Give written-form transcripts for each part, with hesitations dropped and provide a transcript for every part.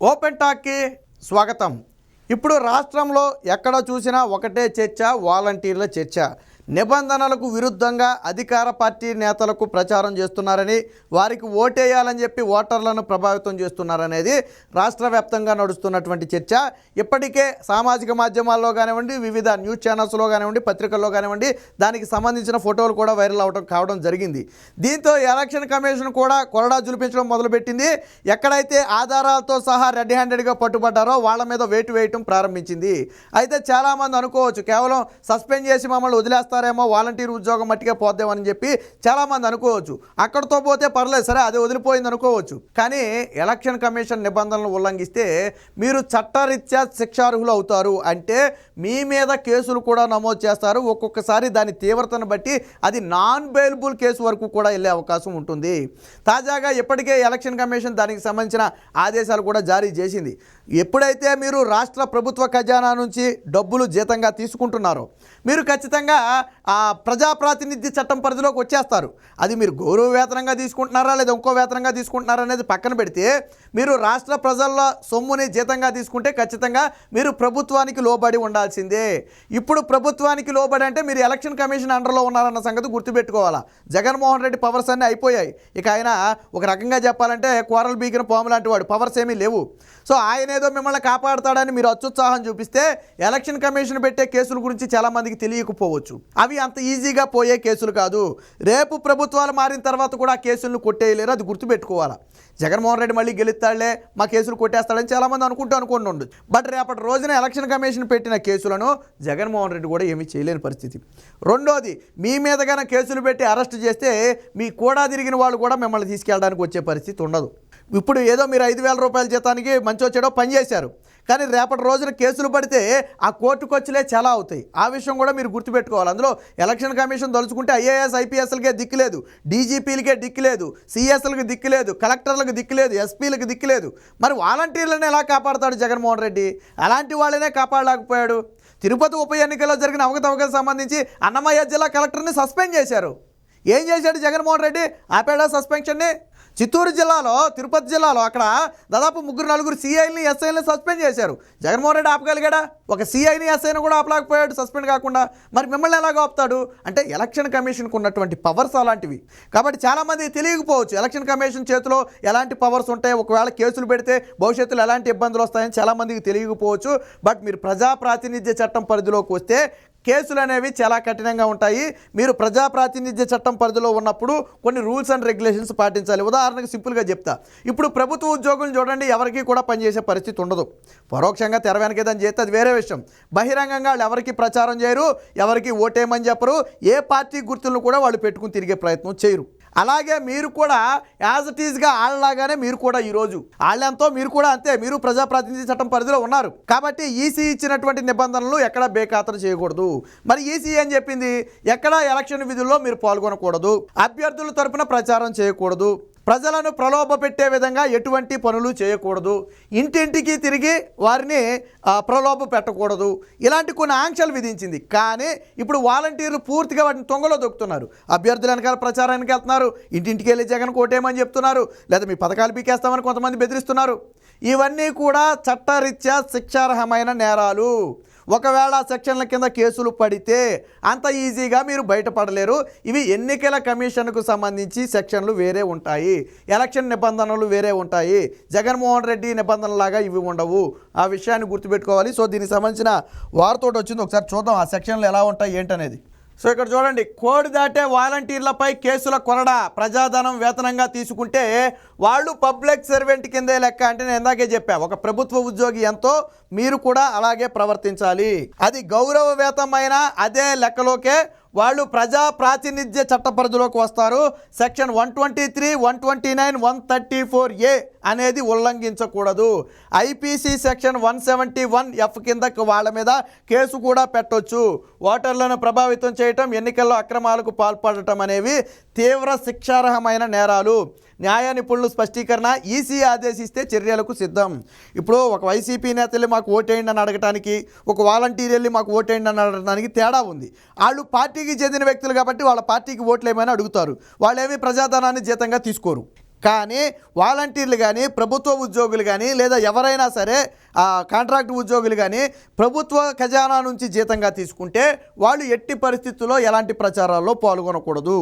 Open టాక్కి స్వాగతం. ఇప్పుడు రాష్ట్రంలో ఎక్కడ చూసినా ఒకటే చర్చ, వాలంటీర్ల చర్చ. నిబంధనలకు విరుద్ధంగా అధికార పార్టీ నేతలకు ప్రచారం చేస్తున్నారని, వారికి ఓటేయాలని చెప్పి ఓటర్లను ప్రభావితం చేస్తున్నారనేది రాష్ట్ర వ్యాప్తంగా నడుస్తున్నటువంటి చర్చ. ఇప్పటికే సామాజిక మాధ్యమాల్లో కానివ్వండి, వివిధ న్యూస్ ఛానల్స్లో కానివ్వండి, పత్రికల్లో కానివ్వండి, దానికి సంబంధించిన ఫోటోలు కూడా వైరల్ కావడం జరిగింది. దీంతో ఎలక్షన్ కమిషన్ కూడా కొరడా జులిపించడం మొదలుపెట్టింది. ఎక్కడైతే ఆధారాలతో సహా రెడ్ హ్యాండెడ్గా పట్టుబడ్డారో వాళ్ళ మీద వేటు వేయటం ప్రారంభించింది. అయితే చాలామంది అనుకోవచ్చు, కేవలం సస్పెండ్ చేసి మమ్మల్ని వదిలేస్తారేమో, వాలంటీర్ ఉద్యోగం మట్టిగా పోద్దామని చెప్పి చాలామంది అనుకోవచ్చు. అక్కడితో పోతే పర్లేదు, సరే అది వదిలిపోయింది అనుకోవచ్చు. కానీ ఎలక్షన్ కమిషన్ నిబంధనలు ఉల్లంఘిస్తే మీరు చట్టరీత్యా శిక్షార్హులు అవుతారు. అంటే మీ మీద కేసులు కూడా నమోదు చేస్తారు. ఒక్కొక్కసారి దాని తీవ్రతను బట్టి అది నాన్ బెయిలబుల్ కేసు వరకు కూడా వెళ్ళే అవకాశం ఉంటుంది. తాజాగా ఇప్పటికే ఎలక్షన్ కమిషన్ దానికి సంబంధించిన ఆదేశాలు కూడా జారీ చేసింది. ఎప్పుడైతే మీరు రాష్ట్ర ప్రభుత్వ ఖజానా నుంచి డబ్బులు జీతంగా తీసుకుంటున్నారో మీరు ఖచ్చితంగా ఆ ప్రజాప్రాతినిధ్య చట్టం పరిధిలోకి వచ్చేస్తారు. అది మీరు గౌరవ వేతనంగా తీసుకుంటున్నారా లేదా ఇంకో వేతనంగా తీసుకుంటున్నారా అనేది పక్కన పెడితే, మీరు రాష్ట్ర ప్రజల సొమ్ముని జీతంగా తీసుకుంటే ఖచ్చితంగా మీరు ప్రభుత్వానికి లోబడి ఉండాల్సిందే. ఇప్పుడు ప్రభుత్వానికి లోబడి అంటే మీరు ఎలక్షన్ కమిషన్ అండర్లో ఉన్నారన్న సంగతి గుర్తుపెట్టుకోవాలా. జగన్మోహన్ రెడ్డి పవర్స్ అన్నీ అయిపోయాయి. ఇక ఆయన ఒక రకంగా చెప్పాలంటే కూరలు బీకిన పాము లాంటి వాడు, పవర్స్ ఏమీ లేవు. సో ఆయన ఏదో మిమ్మల్ని కాపాడుతాడని మీరు అత్యుత్సాహం చూపిస్తే ఎలక్షన్ కమిషన్ పెట్టే కేసుల గురించి చాలామందికి తెలియకపోవచ్చు. అవి అంత ఈజీగా పోయే కేసులు కాదు. రేపు ప్రభుత్వాలు మారిన తర్వాత కూడా ఆ కేసులను కొట్టేయలేరు, అది గుర్తుపెట్టుకోవాలా. జగన్మోహన్ రెడ్డి మళ్ళీ గెలుస్తాడులే, మా కేసులు కొట్టేస్తాడని చాలామంది అనుకుంటూ ఉండొచ్చు. బట్ రేపటి రోజున ఎలక్షన్ కమిషన్ పెట్టిన కేసులను జగన్మోహన్ రెడ్డి కూడా ఏమీ చేయలేని పరిస్థితి. రెండోది, మీ మీదగానే కేసులు పెట్టి అరెస్ట్ చేస్తే మీ కూడా తిరిగిన వాళ్ళు కూడా మిమ్మల్ని తీసుకెళ్ళడానికి వచ్చే పరిస్థితి ఉండదు. ఇప్పుడు ఏదో మీరు 5,000 రూపాయల జీతానికి మంచో చెడో పనిచేశారు, కానీ రేపటి రోజున కేసులు పడితే ఆ కోర్టు ఖర్చులే చాలా అవుతాయి. ఆ విషయం కూడా మీరు గుర్తుపెట్టుకోవాలి. అందులో ఎలక్షన్ కమిషన్ తలుచుకుంటే ఐఏఎస్ ఐపీఎస్లకే దిక్కు లేదు, డీజీపీలకే దిక్కు లేదు, సిఎస్లకు దిక్కు లేదు, కలెక్టర్లకు దిక్కు లేదు, ఎస్పీలకు దిక్కు లేదు. మరి వాలంటీర్లను ఎలా కాపాడతాడు జగన్మోహన్ రెడ్డి? అలాంటి వాళ్ళనే కాపాడలేకపోయాడు. తిరుపతి ఉప ఎన్నికల్లో జరిగిన అవకతవకలకు సంబంధించి అన్నమయ్య జిల్లా కలెక్టర్ని సస్పెండ్ చేశారు. ఏం చేశాడు జగన్మోహన్ రెడ్డి? ఆపాడా సస్పెన్షన్ని? చిత్తూరు జిల్లాలో, తిరుపతి జిల్లాలో అక్కడ దాదాపు 3-4 సిఐని ఎస్ఐని సస్పెండ్ చేశారు. జగన్మోహన్ రెడ్డి ఆపగలిగాడా? ఒక సిఐని ఎస్ఐని కూడా ఆపలేకపోయాడు సస్పెండ్ కాకుండా. మరి మిమ్మల్ని ఎలాగ ఆపుతాడు? అంటే ఎలక్షన్ కమిషన్కు ఉన్నటువంటి పవర్స్ అలాంటివి. కాబట్టి చాలామంది తెలియకపోవచ్చు ఎలక్షన్ కమిషన్ చేతిలో ఎలాంటి పవర్స్ ఉంటాయి, ఒకవేళ కేసులు పెడితే భవిష్యత్తులో ఎలాంటి ఇబ్బందులు వస్తాయని చాలామందికి తెలియకపోవచ్చు. బట్ మీరు ప్రజాప్రాతినిధ్య చట్టం పరిధిలోకి వస్తే కేసులు అనేవి చాలా కఠినంగా ఉంటాయి. మీరు ప్రజాప్రాతినిధ్య చట్టం పరిధిలో ఉన్నప్పుడు కొన్ని రూల్స్ అండ్ రెగ్యులేషన్స్ పాటించాలి. ఉదాహరణకు సింపుల్గా చెప్తా, ఇప్పుడు ప్రభుత్వ ఉద్యోగులు చూడండి, ఎవరికి కూడా పనిచేసే పరిస్థితి ఉండదు. పరోక్షంగా తెర వెనకేదని చేస్తే అది వేరే విషయం. బహిరంగంగా వాళ్ళు ఎవరికి ప్రచారం చేయరు, ఎవరికి ఓటేయమని చెప్పరు, ఏ పార్టీ గుర్తులను కూడా వాళ్ళు పెట్టుకుని తిరిగే ప్రయత్నం చేయరు. అలాగే మీరు కూడా యాజ్ ఇట్ ఈజ్గా వాళ్ళలాగానే మీరు కూడా ఈరోజు వాళ్ళంతో మీరు కూడా అంతే, మీరు ప్రజాప్రాతినిధ్య చట్టం పరిధిలో ఉన్నారు. కాబట్టి ఈసీ ఇచ్చినటువంటి నిబంధనలు ఎక్కడా బేఖాతరు చేయకూడదు. మరి ఈసీ ఏం చెప్పింది? ఎక్కడా ఎలక్షన్ విధుల్లో మీరు పాల్గొనకూడదు, అభ్యర్థుల తరపున ప్రచారం చేయకూడదు, ప్రజలను ప్రలోభ పెట్టే విధంగా ఎటువంటి పనులు చేయకూడదు, ఇంటింటికి తిరిగి వారిని ప్రలోభ పెట్టకూడదు, ఇలాంటి కొన్ని ఆంక్షలు విధించింది. కానీ ఇప్పుడు వాలంటీర్లు పూర్తిగా వాటిని తొంగలో దొక్కుతున్నారు. అభ్యర్థుల వెనకాల ప్రచారానికి వెళ్తున్నారు, ఇంటింటికి వెళ్ళి జగన్ కోటేయమని చెప్తున్నారు, లేదా మీ పథకాలు పీకేస్తామని కొంతమంది బెదిరిస్తున్నారు. ఇవన్నీ కూడా చట్టరీత్యా శిక్షార్హమైన నేరాలు. ఒకవేళ సెక్షన్ల కింద కేసులు పడితే అంత ఈజీగా మీరు బయటపడలేరు. ఇవి ఎన్నికల కమిషన్కు సంబంధించి సెక్షన్లు వేరే ఉంటాయి, ఎలక్షన్ నిబంధనలు వేరే ఉంటాయి. జగన్మోహన్ రెడ్డి నిబంధనలాగా ఇవి ఉండవు. ఆ విషయాన్ని గుర్తుపెట్టుకోవాలి. సో దీనికి సంబంధించిన వార్తోటి వచ్చింది, ఒకసారి చూద్దాం ఆ సెక్షన్లు ఎలా ఉంటాయి ఏంటనేది. సో ఇక్కడ చూడండి, కోడి దాటే వాలంటీర్లపై కేసుల కొరడా. ప్రజాధనం వేతనంగా తీసుకుంటే వాళ్ళు పబ్లిక్ సర్వెంట్ కిందే లెక్క. అంటే నేను ఇందాకే చెప్పా, ఒక ప్రభుత్వ ఉద్యోగి ఎంతో మీరు కూడా అలాగే ప్రవర్తించాలి. అది గౌరవ వేతనమైన అదే లెక్కలోకే వాళ్ళు ప్రజా ప్రాతినిధ్య చట్ట పరిధిలోకి వస్తారు. సెక్షన్ 123, 129, 134A అనేది ఉల్లంఘించకూడదు. ఐపీసీ సెక్షన్ 171F కింద వాళ్ళ మీద కేసు కూడా పెట్టొచ్చు. ఓటర్లను ప్రభావితం చేయటం, ఎన్నికల్లో అక్రమాలకు పాల్పడటం అనేవి తీవ్ర శిక్షార్హమైన నేరాలు. న్యాయ నిపుణులు స్పష్టీకరణ, ఈసీ ఆదేశిస్తే చర్యలకు సిద్ధం. ఇప్పుడు ఒక వైసీపీ నేత వెళ్ళి మాకు ఓటేయండి అని అడగటానికి, ఒక వాలంటీర్ వెళ్ళి మాకు ఓటేయండి అని అడగడానికి తేడా ఉంది. వాళ్ళు పార్టీకి చెందిన వ్యక్తులు కాబట్టి వాళ్ళ పార్టీకి ఓట్లు ఏమైనా అడుగుతారు, వాళ్ళేమీ ప్రజాధనాన్ని జీతంగా తీసుకోరు. కానీ వాలంటీర్లు కానీ ప్రభుత్వ ఉద్యోగులు కానీ లేదా ఎవరైనా సరే కాంట్రాక్ట్ ఉద్యోగులు కానీ ప్రభుత్వ ఖజానా నుంచి జీతంగా తీసుకుంటే వాళ్ళు ఎట్టి పరిస్థితుల్లో ఎలాంటి ప్రచారాల్లో పాల్గొనకూడదు.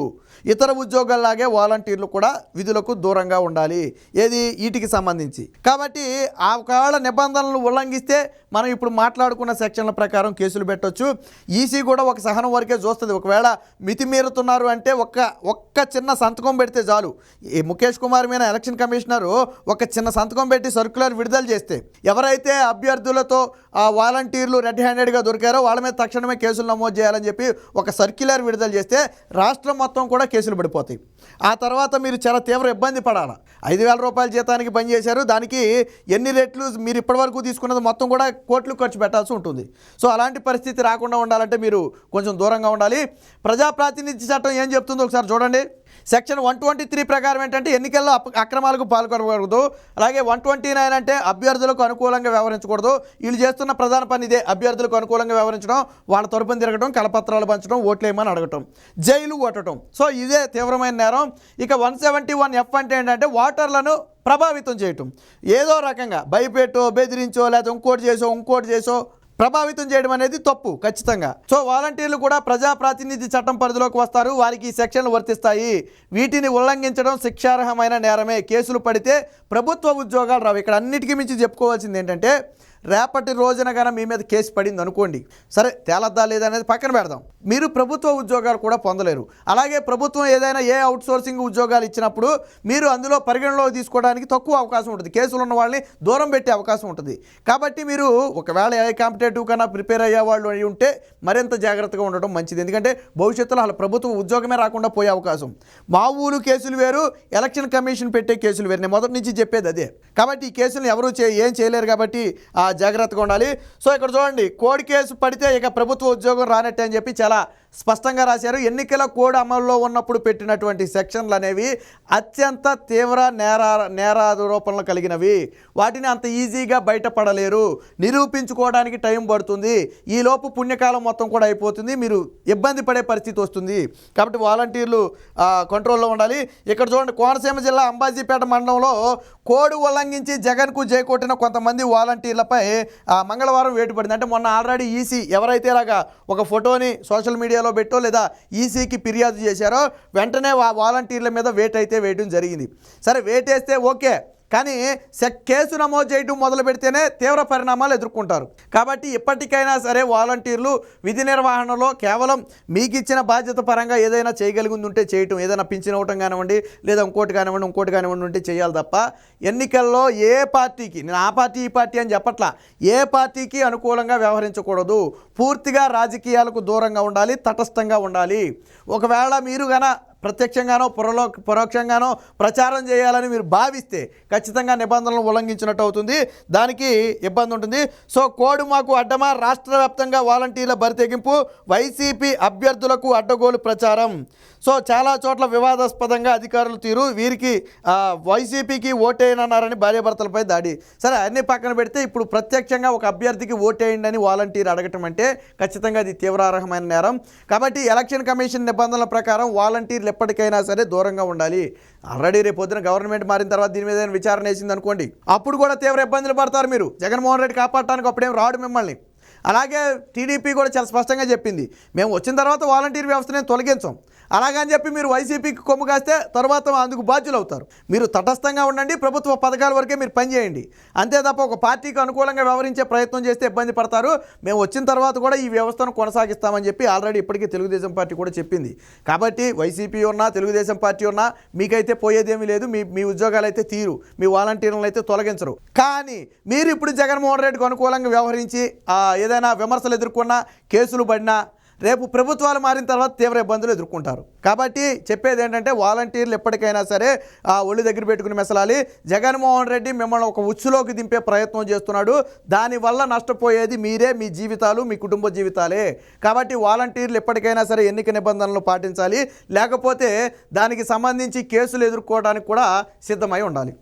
ఇతర ఉద్యోగాల్లాగే వాలంటీర్లు కూడా విధులకు దూరంగా ఉండాలి. ఏది వీటికి సంబంధించి. కాబట్టి ఆ ఒకవేళ నిబంధనలు ఉల్లంఘిస్తే మనం ఇప్పుడు మాట్లాడుకున్న సెక్షన్ల ప్రకారం కేసులు పెట్టొచ్చు. ఈసీ కూడా ఒక సహనం వరకే చూస్తుంది. ఒకవేళ మితిమీరుతున్నారు అంటే ఒక్క చిన్న సంతకం పెడితే చాలు. ఈ ముఖేష్ కుమార్ మీద ఎలక్షన్ కమిషనరు ఒక చిన్న సంతకం పెట్టి సర్క్యులర్ విడుదల చేస్తే ఎవరైతే అభ్యర్థులతో వాలంటీర్లు రెడ్ హ్యాండెడ్గా దొరికారో వాళ్ళ మీద తక్షణమే కేసులు నమోదు చేయాలని చెప్పి ఒక సర్క్యులర్ విడుదల చేస్తే రాష్ట్రం మొత్తం కూడా కేసులు పడిపోతాయి. ఆ తర్వాత మీరు చాలా తీవ్ర ఇబ్బంది పడాలి. 5,000 రూపాయల జీతానికి పనిచేశారు, దానికి ఎన్ని రెట్లు మీరు ఇప్పటివరకు తీసుకున్నది మొత్తం కూడా కోట్లు ఖర్చు పెట్టాల్సి ఉంటుంది. సో అలాంటి పరిస్థితి రాకుండా ఉండాలంటే మీరు కొంచెం దూరంగా ఉండాలి. ప్రజాప్రాతినిధ్య చట్టం ఏం చెప్తుందో ఒకసారి చూడండి. సెక్షన్ 123 ప్రకారం ఏంటంటే ఎన్నికల్లో అక్రమాలకు పాల్గొనకూడదు. అలాగే 129 అంటే అభ్యర్థులకు అనుకూలంగా వ్యవహరించకూడదు. వీళ్ళు చేస్తున్న ప్రధాన పని ఇదే, అభ్యర్థులకు అనుకూలంగా వ్యవహరించడం, వాళ్ళ తరపున తిరగడం, కలపత్రాలు పంచడం, ఓట్లేయమని అడగటం, జైలు కొట్టడం. సో ఇదే తీవ్రమైన నేరం. ఇక 171F అంటే ఏంటంటే ఓటర్లను ప్రభావితం చేయటం, ఏదో రకంగా భయపెట్టో బెదిరించో లేదా ఇంకోటి చేసో ప్రభావితం చేయడం అనేది తప్పు ఖచ్చితంగా. సో వాలంటీర్లు కూడా ప్రజా ప్రాతినిధ్య చట్టం పరిధిలోకి వస్తారు. వారికి ఈ సెక్షన్లు వర్తిస్తాయి. వీటిని ఉల్లంఘించడం శిక్షార్హమైన నేరమే. కేసులు పడితే ప్రభుత్వ ఉద్యోగాలు రావు. ఇక్కడ అన్నిటికీ మించి చెప్పుకోవాల్సింది ఏంటంటే రేపటి రోజున కనుక మీ మీద కేసు పడింది అనుకోండి, సరే తేలద్దా లేదనేది పక్కన పెడదాం, మీరు ప్రభుత్వ ఉద్యోగాలు కూడా పొందలేరు. అలాగే ప్రభుత్వం ఏదైనా అవుట్సోర్సింగ్ ఉద్యోగాలు ఇచ్చినప్పుడు మీరు అందులో పరిగణలోకి తీసుకోవడానికి తక్కువ అవకాశం ఉంటుంది. కేసులు ఉన్న వాళ్ళని దూరం పెట్టే అవకాశం ఉంటుంది. కాబట్టి మీరు ఒకవేళ కాంపిటేటివ్ కన్నా ప్రిపేర్ అయ్యే వాళ్ళు అయి ఉంటే మరింత జాగ్రత్తగా ఉండడం మంచిది. ఎందుకంటే భవిష్యత్తులో అలా ప్రభుత్వ ఉద్యోగమే రాకుండా పోయే అవకాశం. మామూలు కేసులు వేరు, ఎలక్షన్ కమిషన్ పెట్టే కేసులు వేరు. నేను మొదటి నుంచి చెప్పేది అదే. కాబట్టి ఈ కేసులను ఎవరు ఏం చేయలేరు. కాబట్టి జాగ్రత్తగా ఉండాలి. సో ఇక్కడ చూడండి, కోడ్ కేసు పడితే ఇక ప్రభుత్వ ఉద్యోగం రానట్టే అని చెప్పి చాలా స్పష్టంగా రాశారు. ఎన్నికల కోడ్ అమల్లో ఉన్నప్పుడు పెట్టినటువంటి సెక్షన్లు అనేవి అత్యంత తీవ్ర నేరారోపణలు కలిగినవి. వాటిని అంత ఈజీగా బయటపడలేరు. నిరూపించుకోవడానికి టైం పడుతుంది. ఈలోపు పుణ్యకాలం మొత్తం కూడా అయిపోతుంది. మీరు ఇబ్బంది పడే పరిస్థితి వస్తుంది. కాబట్టి వాలంటీర్లు కంట్రోల్లో ఉండాలి. ఇక్కడ చూడండి, కోనసీమ జిల్లా అంబాజీపేట మండలంలో కోడ్ ఉల్లంఘించి జగన్కు జైకొట్టిన కొంతమంది వాలంటీర్లపై మంగళవారం వేటు పడింది. అంటే మొన్న ఆల్రెడీ ఈసీ ఎవరైతే ఇలాగా ఒక ఫోటోని సోషల్ మీడియాలో పెట్టో లేదా ఈసీకి ఫిర్యాదు చేశారో వెంటనే వాలంటీర్ల మీద వేయడం జరిగింది. సరే వేటేస్తే ఓకే, కానీ కేసు నమోదు చేయడం మొదలు పెడితేనే తీవ్ర పరిణామాలు ఎదుర్కొంటారు. కాబట్టి ఇప్పటికైనా సరే వాలంటీర్లు విధి నిర్వహణలో కేవలం మీకు ఇచ్చిన బాధ్యత పరంగా ఏదైనా చేయగలిగింది ఉంటే చేయటం, ఏదైనా పింఛన్ ఇవ్వటం కానివ్వండి లేదా ఇంకోటి కానివ్వండి ఉంటే చేయాలి తప్ప ఎన్నికల్లో ఏ పార్టీకి, నేను ఆ పార్టీ ఈ పార్టీ అని చెప్పట్లా, ఏ పార్టీకి అనుకూలంగా వ్యవహరించకూడదు. పూర్తిగా రాజకీయాలకు దూరంగా ఉండాలి, తటస్థంగా ఉండాలి. ఒకవేళ మీరు ప్రత్యక్షంగానో పరోక్షంగానో ప్రచారం చేయాలని మీరు భావిస్తే ఖచ్చితంగా నిబంధనలు ఉల్లంఘించినట్టు అవుతుంది. దానికి ఇబ్బంది ఉంటుంది. సో కోడ్ మాకు అడ్డమా, రాష్ట్ర వ్యాప్తంగా వాలంటీర్ల బరితెగింపు, వైసీపీ అభ్యర్థులకు అడ్డగోలు ప్రచారం. సో చాలా చోట్ల వివాదాస్పదంగా అధికారులు తీరు, వీరికి వైసీపీకి ఓటేయనన్నారని భార్యాభర్తలపై దాడి. సరే అన్ని పక్కన పెడితే ఇప్పుడు ప్రత్యక్షంగా ఒక అభ్యర్థికి ఓటేయండి అని వాలంటీర్ అడగటం అంటే ఖచ్చితంగా అది తీవ్రార్హమైన నేరం. కాబట్టి ఎలక్షన్ కమిషన్ నిబంధనల ప్రకారం వాలంటీర్లు ఎప్పటికైనా సరే దూరంగా ఉండాలి. ఆల్రెడీ రేపు పొద్దున గవర్నమెంట్ మారిన తర్వాత దీని మీద విచారణ వేసింది అనుకోండి, అప్పుడు కూడా తీవ్ర ఇబ్బందులు పడతారు మీరు. జగన్మోహన్ రెడ్డి కాపాడటానికి అప్పుడేం రాడు మిమ్మల్ని. అలాగే టీడీపీ కూడా చాలా స్పష్టంగా చెప్పింది, మేము వచ్చిన తర్వాత వాలంటీర్ వ్యవస్థని తొలగించాం. అలాగని చెప్పి మీరు వైసీపీకి కొమ్ము కాస్తే తర్వాత అందుకు బాధ్యులు అవుతారు. మీరు తటస్థంగా ఉండండి, ప్రభుత్వ పథకాల వరకే మీరు పనిచేయండి. అంతే తప్ప ఒక పార్టీకి అనుకూలంగా వ్యవహరించే ప్రయత్నం చేస్తే ఇబ్బంది పడతారు. మేము వచ్చిన తర్వాత కూడా ఈ వ్యవస్థను కొనసాగిస్తామని చెప్పి ఆల్రెడీ ఇప్పటికీ తెలుగుదేశం పార్టీ కూడా చెప్పింది. కాబట్టి వైసీపీ ఉన్నా తెలుగుదేశం పార్టీ ఉన్నా మీకైతే పోయేదేమీ లేదు. మీ ఉద్యోగాలు అయితే తీరు, మీ వాలంటీర్లను అయితే తొలగించరు. కానీ మీరు ఇప్పుడు జగన్మోహన్ రెడ్డికి అనుకూలంగా వ్యవహరించి ఏదైనా విమర్శలు ఎదుర్కొన్నా, కేసులు పడినా రేపు ప్రభుత్వాలు మారిన తర్వాత తీవ్ర ఇబ్బందులు ఎదుర్కొంటారు. కాబట్టి చెప్పేది ఏంటంటే వాలంటీర్లు ఎప్పటికైనా సరే ఒళ్ళు దగ్గర పెట్టుకుని మెసలాలి. జగన్మోహన్ రెడ్డి మిమ్మల్ని ఒక ఉచ్చులోకి దింపే ప్రయత్నం చేస్తున్నాడు. దానివల్ల నష్టపోయేది మీరే, మీ జీవితాలు, మీ కుటుంబ జీవితాలే. కాబట్టి వాలంటీర్లు ఎప్పటికైనా సరే ఎన్నిక నిబంధనలు పాటించాలి. లేకపోతే దానికి సంబంధించి కేసులు ఎదుర్కోవడానికి కూడా సిద్ధమై ఉండాలి.